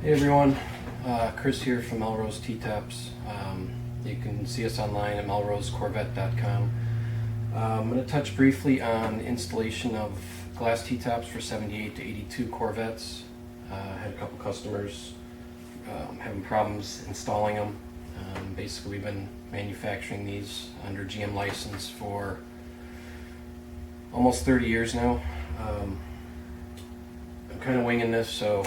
Hey everyone, Chris here from Melrose T-Tops. You can see us online at melrosecorvette.com. I'm going to touch briefly on installation of glass T-Tops for 78 to 82 Corvettes. I had a couple customers having problems installing them. Basically we've been manufacturing these under GM license for almost 30 years now. I'm kind of winging this, so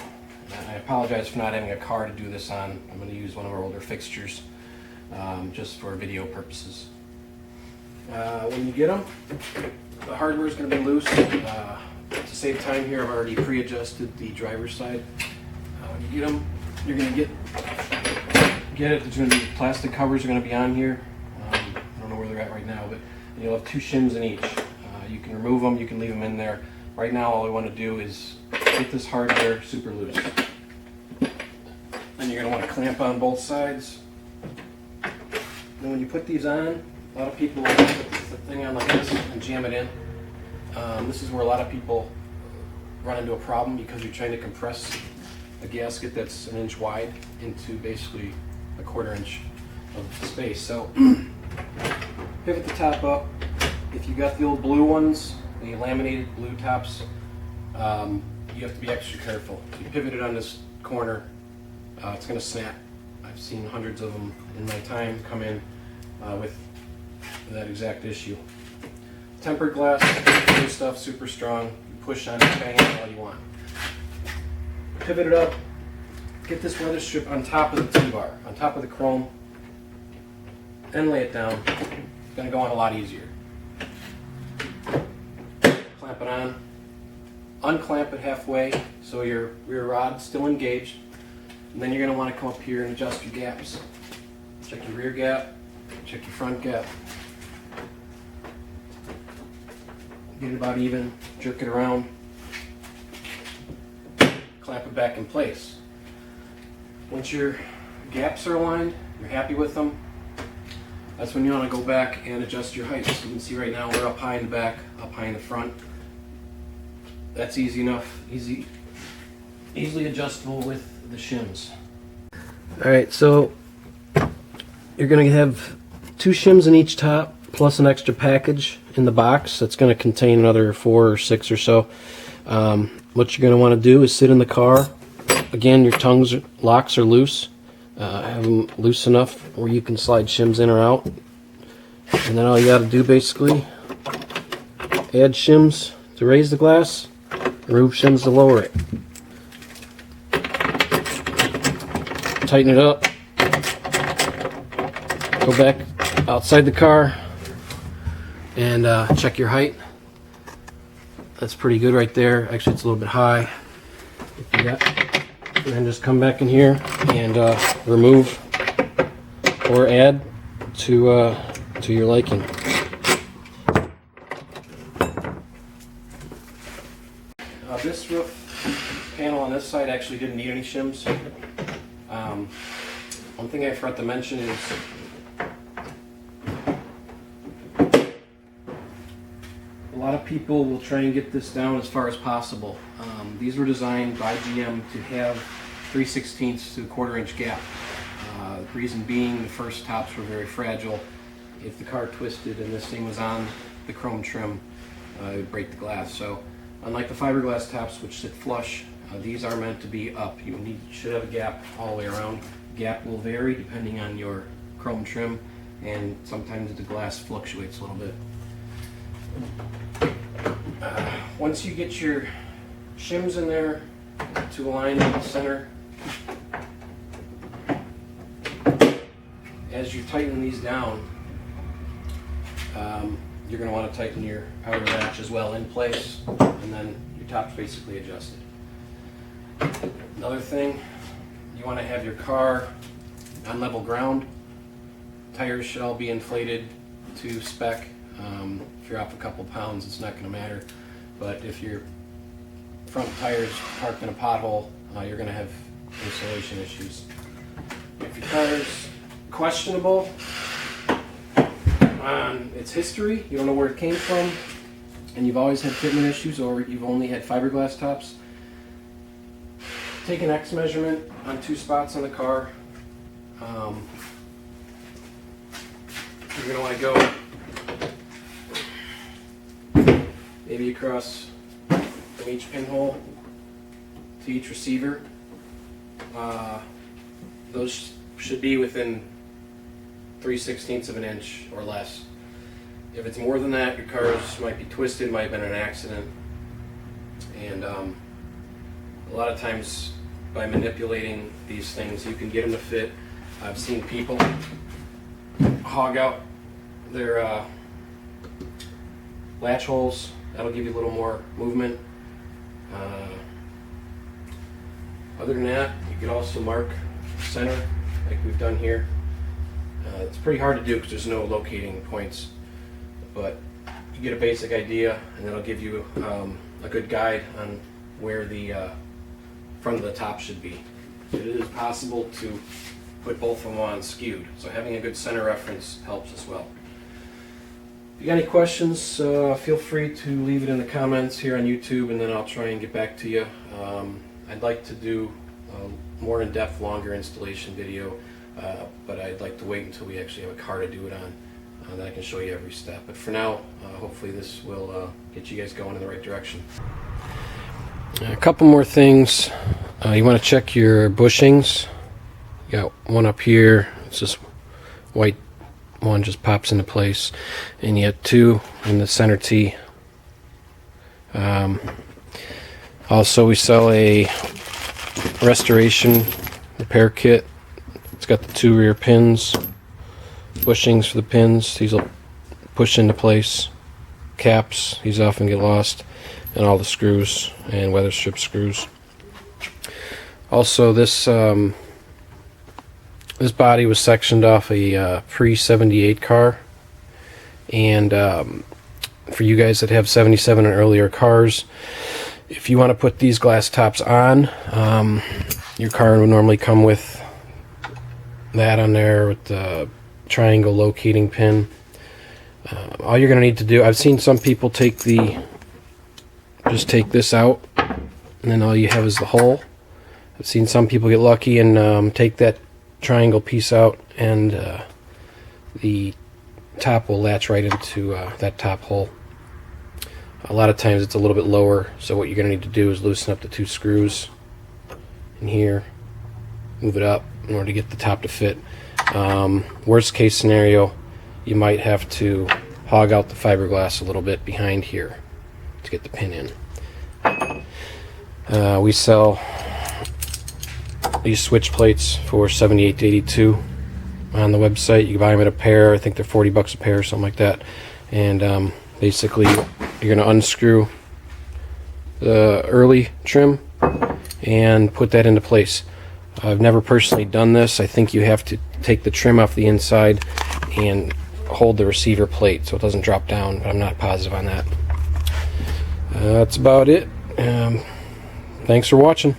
I apologize for not having a car to do this on. I'm going to use one of our older fixtures just for video purposes. When you get them, the hardware is going to be loose. To save time here, I've already pre-adjusted the driver's side. When you get them, you're going to get it. There's going to be plastic covers are going to be on here. I don't know where they're at right now, but you'll have two shims in each. You can remove them, you can leave them in there. Right now, all we want to do is get this hardware super loose. Then you're going to want to clamp on both sides. Then when you put these on, a lot of people will put the thing on like this and jam it in. This is where a lot of people run into a problem because you're trying to compress a gasket that's 1 inch wide into basically a 1/4 inch of space. So pivot the top up. If you got the old blue ones, the laminated blue tops, you have to be extra careful. If you pivot it on this corner, it's going to snap. I've seen hundreds of them in my time come in with that exact issue. Tempered glass, new stuff, super strong. You push on it, bang it all you want. Pivot it up. Get this weather strip on top of the T-bar, on top of the chrome, and lay it down. It's going to go on a lot easier. Clamp it on. Unclamp it halfway so your rear rod's still engaged. And then you're going to want to come up here and adjust your gaps. Check your rear gap, check your front gap. Get it about even, jerk it around, clamp it back in place. Once your gaps are aligned, you're happy with them, that's when you want to go back and adjust your height. So you can see right now we're up high in the back, up high in the front. That's easy enough, easily adjustable with the shims. Alright, so you're going to have 2 shims in each top plus an extra package in the box that's going to contain another 4 or 6 or so. What you're going to want to do is sit in the car. Again, your locks are loose. Have them loose enough where you can slide shims in or out. And then all you got to do basically, add shims to raise the glass, remove shims to lower it. Tighten it up. Go back outside the car and check your height. That's pretty good right there. Actually, it's a little bit high. And then just come back in here and remove or add to your liking. This roof panel on this side actually didn't need any shims. One thing I forgot to mention is a lot of people will try and get this down as far as possible. These were designed by GM to have 3/16 to 1/4 inch gap. The reason being the first tops were very fragile. If the car twisted and this thing was on the chrome trim, it would break the glass. So unlike the fiberglass tops which sit flush, these are meant to be up. You should have a gap all the way around. Gap will vary depending on your chrome trim, and sometimes the glass fluctuates a little bit. Once you get your shims in there to align in the center, as you tighten these down, you're going to want to tighten your outer latch as well in place, and then your top's basically adjusted. Another thing, you want to have your car on level ground. Tires should all be inflated to spec. If you're off a couple pounds, it's not going to matter. But if your front tires parked in a pothole, you're going to have installation issues. If your car is questionable on its history, you don't know where it came from, and you've always had fitment issues, or you've only had fiberglass tops, take an X measurement on 2 spots on the car. You're going to want to go maybe across from each pinhole to each receiver. Those should be within 3/16 of an inch or less. If it's more than that, your cars might be twisted, might have been an accident. And a lot of times by manipulating these things, you can get them to fit. I've seen people hog out their latch holes. That'll give you a little more movement. Other than that, you could also mark center like we've done here. It's pretty hard to do because there's no locating points, but you get a basic idea, and that'll give you a good guide on where the front of the top should be. It is possible to put both of them on skewed, so having a good center reference helps as well. If you got any questions, feel free to leave it in the comments here on YouTube, and then I'll try and get back to you. I'd like to do a more in-depth, longer installation video, but I'd like to wait until we actually have a car to do it on, that I can show you every step. But for now, hopefully this will get you guys going in the right direction. A couple more things. You want to check your bushings. You got one up here. It's this white one, just pops into place, and you have 2 in the center T. Also, we sell a restoration repair kit. It's got the 2 rear pins, bushings for the pins. These will push into place. Caps, these often get lost, and all the screws and weather strip screws. Also, this this body was sectioned off a pre-78 car, and for you guys that have 77 and earlier cars, if you want to put these glass tops on, your car would normally come with that on there with the triangle locating pin. All you're going to need to do, I've seen some people just take this out, and then all you have is the hole. I've seen some people get lucky and take that triangle piece out, and the top will latch right into that top hole. A lot of times it's a little bit lower, so what you're going to need to do is loosen up the 2 screws in here, move it up in order to get the top to fit. Worst case scenario, you might have to hog out the fiberglass a little bit behind here to get the pin in. We sell these switch plates for $78 to $82 on the website. You can buy them at a pair. I think they're $40 a pair or something like that. And basically, you're going to unscrew the early trim and put that into place. I've never personally done this. I think you have to take the trim off the inside and hold the receiver plate so it doesn't drop down, but I'm not positive on that. That's about it. Thanks for watching.